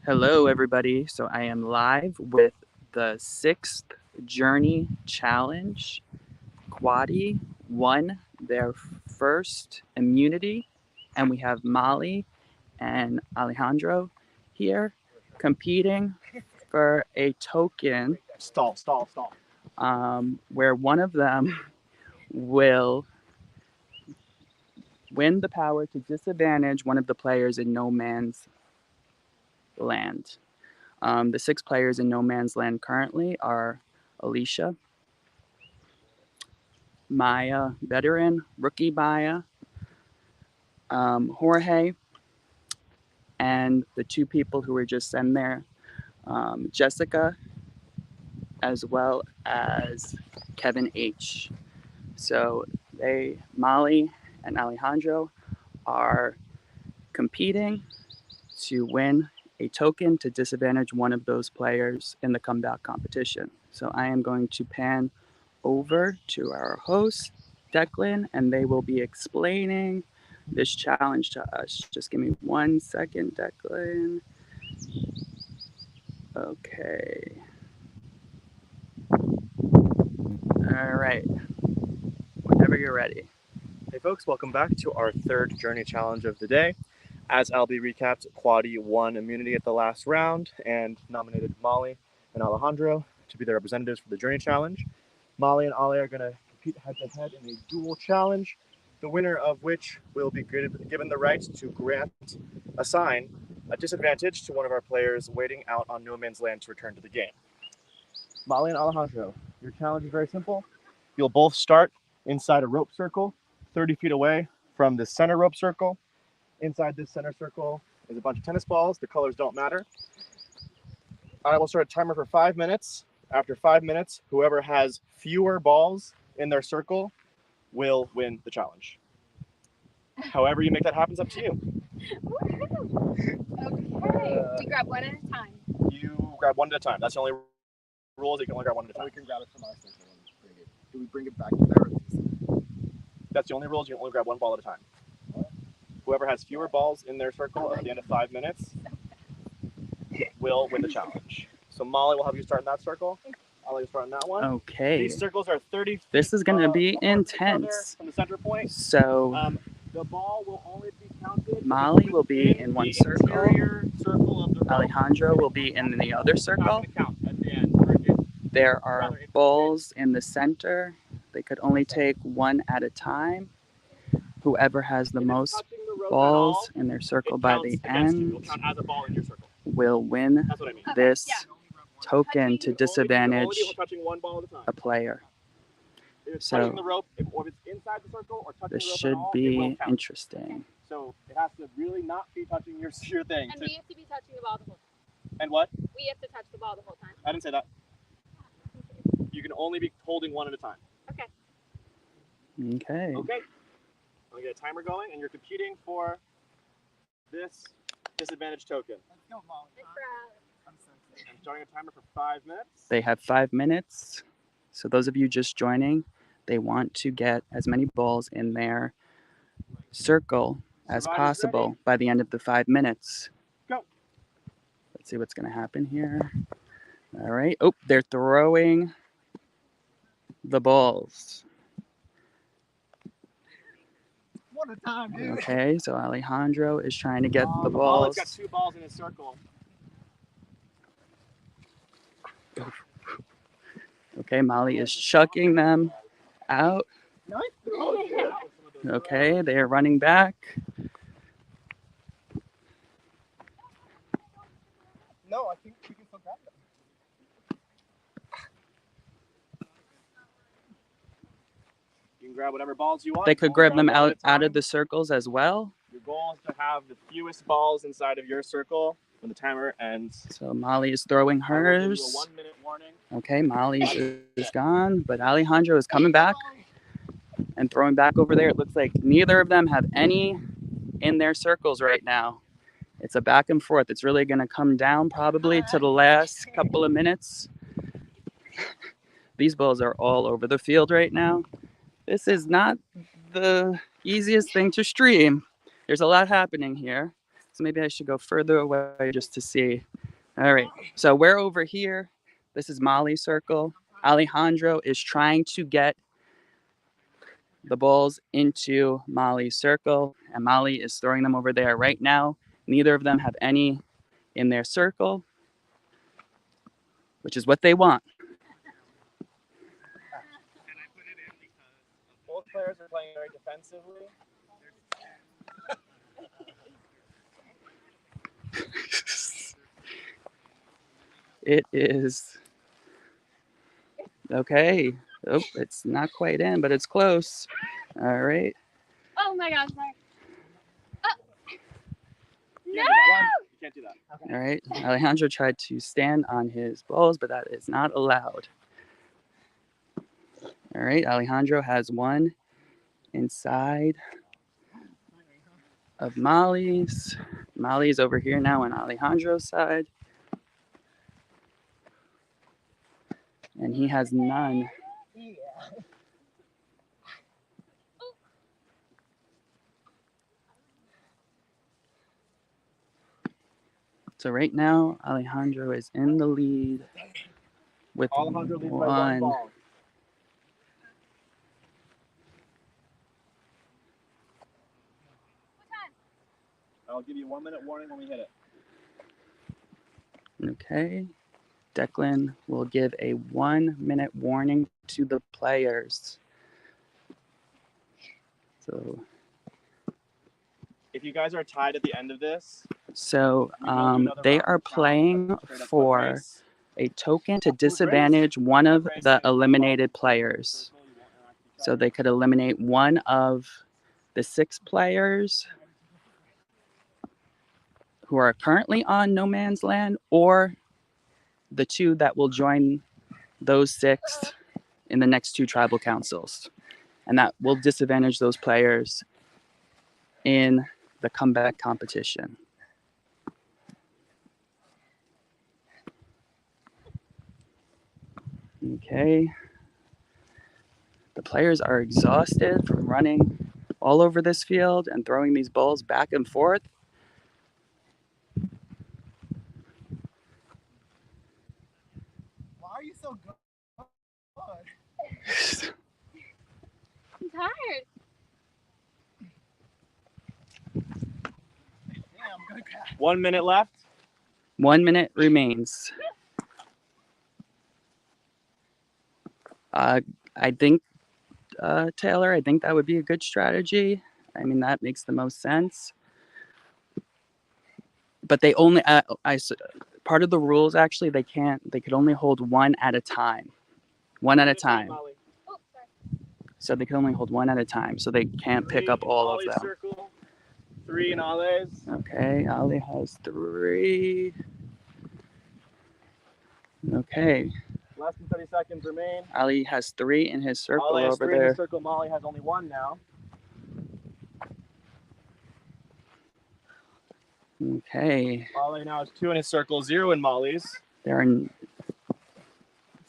Hello, everybody. So I am live with the sixth Journey Challenge. Quaddy won their first immunity, and we have Molly and Alejandro here competing for a token Stall. where one of them will win the power to disadvantage one of the players in No Man's Land. The six players in No Man's Land currently are Alicia, Maya, veteran, rookie Maya, Jorge, and the two people who were just in there, Jessica, as well as Kevin H. So Molly and Alejandro, are competing to win a token to disadvantage one of those players in the comeback competition. So I am going to pan over to our host, Declan, and they will be explaining this challenge to us. Just give me 1 second, Declan. Okay. All right. Whenever you're ready. Hey folks, welcome back to our third Journey Challenge of the day. As Albie recapped, Quaddy won immunity at the last round and nominated Molly and Alejandro to be their representatives for the Journey Challenge. Molly and Ale are going to compete head-to-head in a dual challenge, the winner of which will be given the right to assign a disadvantage to one of our players waiting out on No Man's Land to return to the game. Molly and Alejandro, your challenge is very simple. You'll both start inside a rope circle 30 feet away from the center rope circle. Inside this center circle is a bunch of tennis balls. The colors don't matter. I will start a timer for 5 minutes. After 5 minutes, whoever has fewer balls in their circle will win the challenge. However you make that happen is up to you. Okay, we grab one at a time. You grab one at a time. That's the only rule. You can only grab one at a time. We can grab it from our circle and bring it. Do we bring it back to there? That's the only rules. You can only grab one ball at a time. Whoever has fewer balls in their circle at the end of 5 minutes will win the challenge. So Molly will have you start in that circle. I'll let you start in that one. Okay. These circles are 30 feet. This is going to be intense. From the center point. So the ball will only be counted. Molly will be in one circle. Circle of the Alejandro will be in the other circle. Count at the end. There are balls in the center. They could only take one at a time. Whoever has the most balls in their circle by the end will win this token to disadvantage a player. So this should be interesting. So it has to really not be touching your thing. And we have to be touching the ball the whole time. And what? We have to touch the ball the whole time. I didn't say that. You can only be holding one at a time. Okay. Okay. Okay. I'll get a timer going, and you're competing for this disadvantage token. Let's go, Molly. I'm starting a timer for 5 minutes. They have 5 minutes. So those of you just joining, they want to get as many balls in their circle as possible by the end of the 5 minutes. Go. Let's see what's going to happen here. All right. Oh, they're throwing the balls. What a time, dude. Okay, so Alejandro is trying to get the Molly's balls. got 2 balls in his circle. Okay, Molly is chucking them out. Okay, they are running back. No, I think we can still grab them. You can grab whatever balls you want. They could grab them one at a out of time. the circles as well. Your goal is to have the fewest balls inside of your circle when the timer ends. So Molly is throwing I will give you hers. a 1 minute warning. Okay, Molly is gone, but Alejandro is coming back and throwing back over there. It looks like neither of them have any in their circles right now. It's a back and forth. It's really going to come down probably to the last couple of minutes. These balls are all over the field right now. This is not the easiest thing to stream. There's a lot happening here. So maybe I should go further away just to see. All right. So we're over here. This is Molly's circle. Alejandro is trying to get the balls into Molly's circle, and Molly is throwing them over there right now. Neither of them have any in their circle, which is what they want. Both players are playing very defensively. It is okay. Oh, it's not quite in, but it's close. All right. Oh my gosh, sorry. No! You can't do that. All right. Alejandro tried to stand on his balls, but that is not allowed. All right. Alejandro has one inside of Molly's. Molly's over here now on Alejandro's side. And he has none. So right now, Alejandro is in the lead with Alejandro leads by one one. ball. I'll give you 1 minute warning when we hit it. Okay. Declan will give a 1 minute warning to the players. So If you guys are tied at the end of this, they are playing for a token to disadvantage one of the eliminated players. So they could eliminate one of the 6 players who are currently on No Man's Land, or the 2 that will join those 6 in the next 2 tribal councils. And that will disadvantage those players in the comeback competition. Okay. The players are exhausted from running all over this field and throwing these balls back and forth. Why are you so good? I'm tired. Damn, good catch. 1 minute left. 1 minute remains. I think, Taylor, I think that would be a good strategy. I mean, that makes the most sense. But they only, part of the rules actually, they could only hold one at a time. One at a time. Oh, sorry. So they can only hold one at a time. So they can't pick up all of them. Circle. 3 in Ale's. Okay, Ali has 3. Okay. Less than 30 seconds remain. Ali has 3 in his circle Ali has over 3 in there. his circle. Molly has only 1 now. Okay. Ali now has 2 in his circle, 0 in Molly's. It's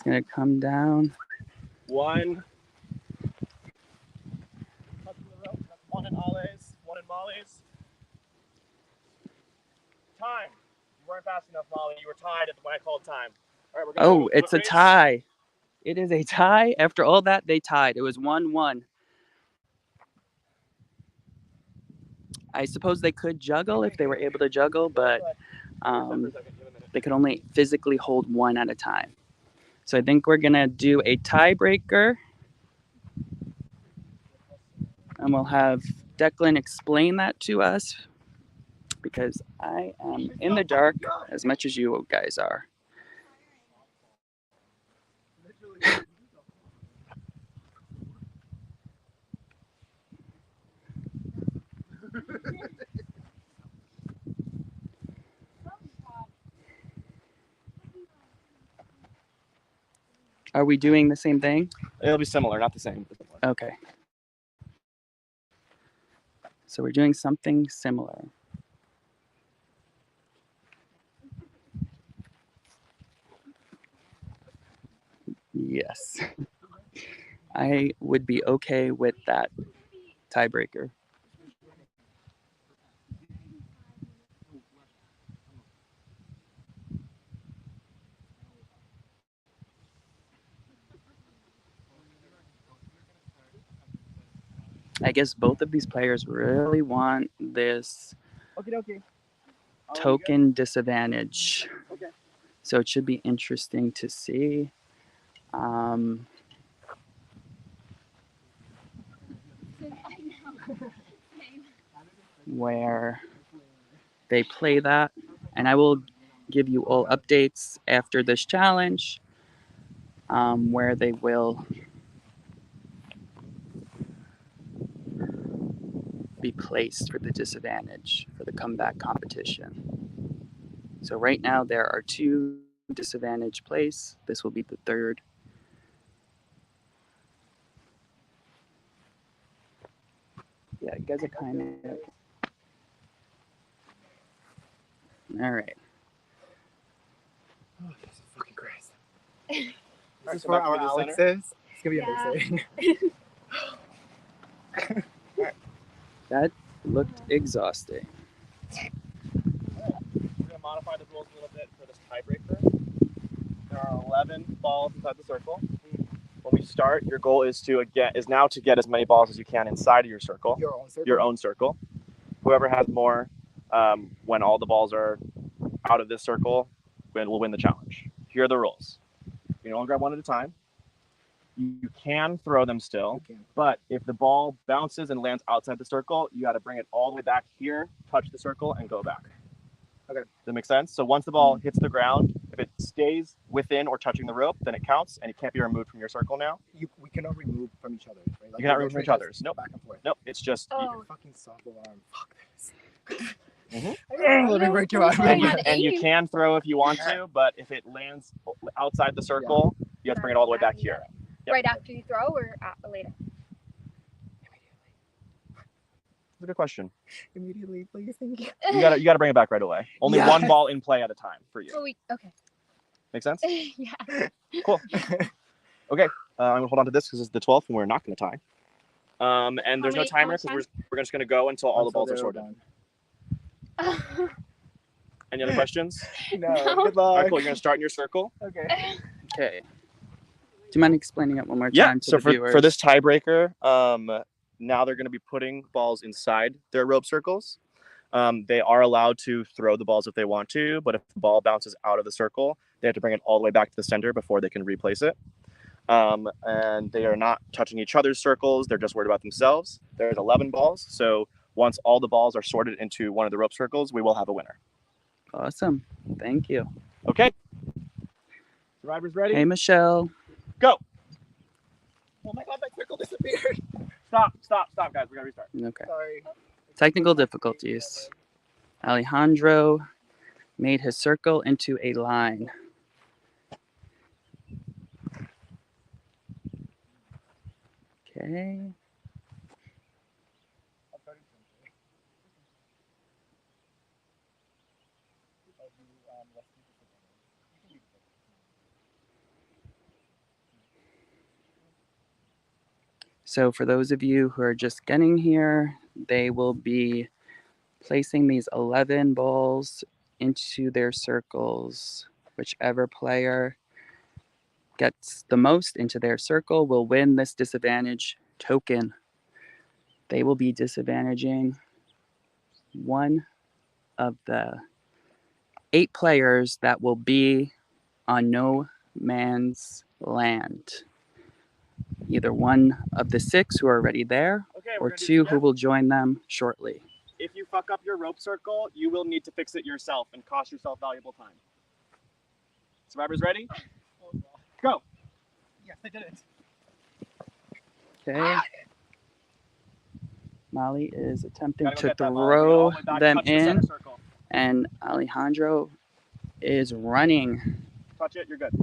gonna come down. 1. Touching the rope. That's 1 in Ale's, 1 in Molly's. Time. You weren't fast enough, Molly. You were tied when I called time. All right, we're gonna Oh, it's a tie. It is a tie. After all that, they tied. It was 1-1. I suppose they could juggle if they were able to juggle, but they could only physically hold one at a time. So I think we're going to do a tiebreaker. And we'll have Declan explain that to us, because I am in the dark as much as you guys are. Are we doing the same thing? It'll be similar, not the same. Okay. So we're doing something similar. Yes. I would be okay with that tiebreaker. I guess both of these players really want this Okay. token disadvantage. Okay. So it should be interesting to see where they play that. And I will give you all updates after this challenge where they will be placed for the disadvantage for the comeback competition. So right now there are 2 disadvantage plays. This will be the 3rd. Yeah, you guys are kind of all right. Oh, Jesus fucking Christ. Alright, This is so for back our to the center. Alexes. It's gonna be Yeah. amazing. That looked exhausting. We're gonna modify the rules a little bit for this tiebreaker. There are 11 balls inside the circle. When we start, your goal is now to get as many balls as you can inside of your circle, Your own circle. your own circle. Whoever has more, when all the balls are out of this circle, will win the challenge. Here are the rules. You can only grab one at a time. You can throw them still, You can. but if the ball bounces and lands outside the circle, you got to bring it all the way back here, touch the circle, and go back. Okay. Does that make sense? So once the ball hits the ground, if it stays within or touching the rope, then it counts, and it can't be removed from your circle now. We cannot remove from each other, right? Like, You cannot we remove from literally each other's. just Nope. Back and forth. Nope. It's just. Oh. Fucking softball arm. Fuck this. Mhm. Let me break you out. And you can throw if you want to, but if it lands outside the circle, you have to bring it all the way back here. Yep. Right after you throw or later? That's a good question. Immediately, please. Thank you. You gotta bring it back right away. Only Yes. one ball in play at a time for you. So okay. Make sense? Yeah. Cool. Okay. I'm gonna hold on to this because it's the 12th and we're not gonna tie. And there's no how timer much because we're just gonna go until all the balls are they're sorted. done. Any other questions? No. No. Good All luck. right, cool. You're gonna start in your circle. Okay. Okay. Do you mind explaining it one more Yeah. time to So the for viewers? this tiebreaker, now they're gonna be putting balls inside their rope circles. They are allowed to throw the balls if they want to, but if the ball bounces out of the circle, they have to bring it all the way back to the center before they can replace it. And they are not touching each other's circles. They're just worried about themselves. There's 11 balls. So once all the balls are sorted into one of the rope circles, we will have a winner. Awesome. Thank you. Okay. Survivors ready? Hey, Michelle. Go. Oh my god, my circle disappeared. Stop, guys. We gotta restart. Okay. Sorry. Technical difficulties. Alejandro made his circle into a line. Okay. So for those of you who are just getting here, they will be placing these 11 balls into their circles. Whichever player gets the most into their circle will win this disadvantage token. They will be disadvantaging one of the 8 players that will be on no man's land. Either one of the 6 who are already there, Okay, or 2 who will join them shortly. If you fuck up your rope circle, you will need to fix it yourself and cost yourself valuable time. Survivors ready? Go. Yes, I did it. Okay. Molly is attempting Gotta go to get that ball. Bring it all throw the way back, them touch the center in, circle. and Alejandro is running. Touch it, you're good.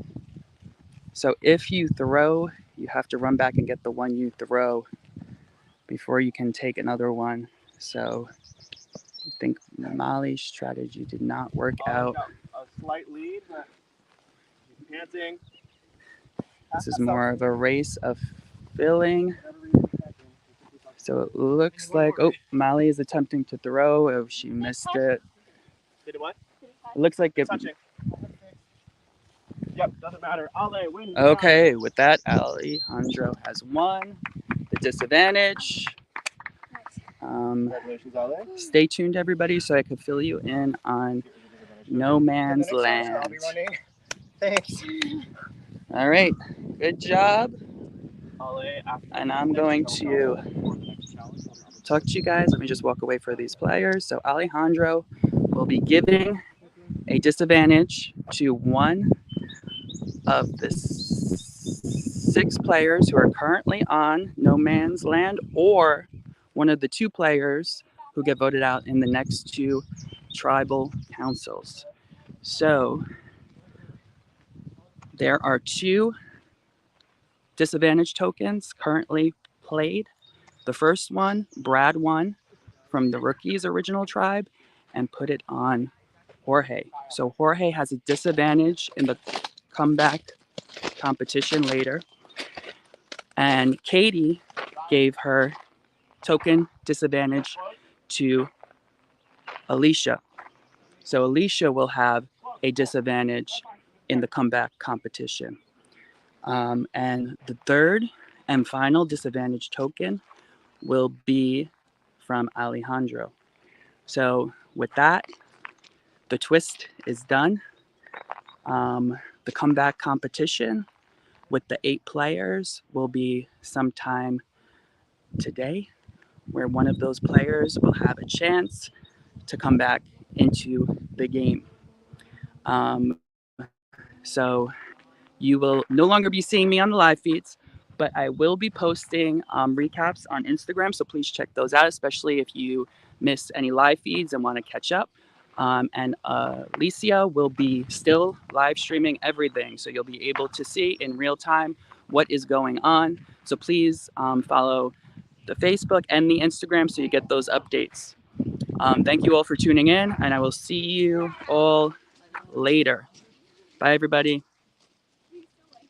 So if you throw, you have to run back and get the one you throw before you can take another one. So I think Molly's strategy did not work out. Got a slight lead, but he's panting. This is more of a race of filling. So it looks like, oh, Molly is attempting to throw. Oh, she missed it. Did it what? It looks like it. Touching. Yep, doesn't matter. Ale, win. Okay, with that, Alejandro has won the disadvantage. Congratulations, Ale. Stay tuned, everybody, so I can fill you in on No Man's The next semester, I'll Land. be running. Thanks. All right, good job. Ale, And I'm going to talk to you guys. Let me just walk away for these players. So Alejandro will be giving a disadvantage to one of the 6 players who are currently on No Man's Land, or one of the 2 players who get voted out in the next 2 tribal councils. So there are 2 disadvantage tokens currently played. The first one, Brad won from the Rookies original tribe and put it on Jorge. So Jorge has a disadvantage in the comeback competition later. And Katie gave her token disadvantage to Alicia. So Alicia will have a disadvantage in the comeback competition. And the third and final disadvantage token will be from Alejandro. So with that, the twist is done. The comeback competition with the 8 players will be sometime today, where one of those players will have a chance to come back into the game. So you will no longer be seeing me on the live feeds, but I will be posting recaps on Instagram. So please check those out, especially if you miss any live feeds and want to catch up. And Alicia will be still live streaming everything. So you'll be able to see in real time what is going on. So please follow the Facebook and the Instagram so you get those updates. Thank you all for tuning in, and I will see you all later. Bye, everybody.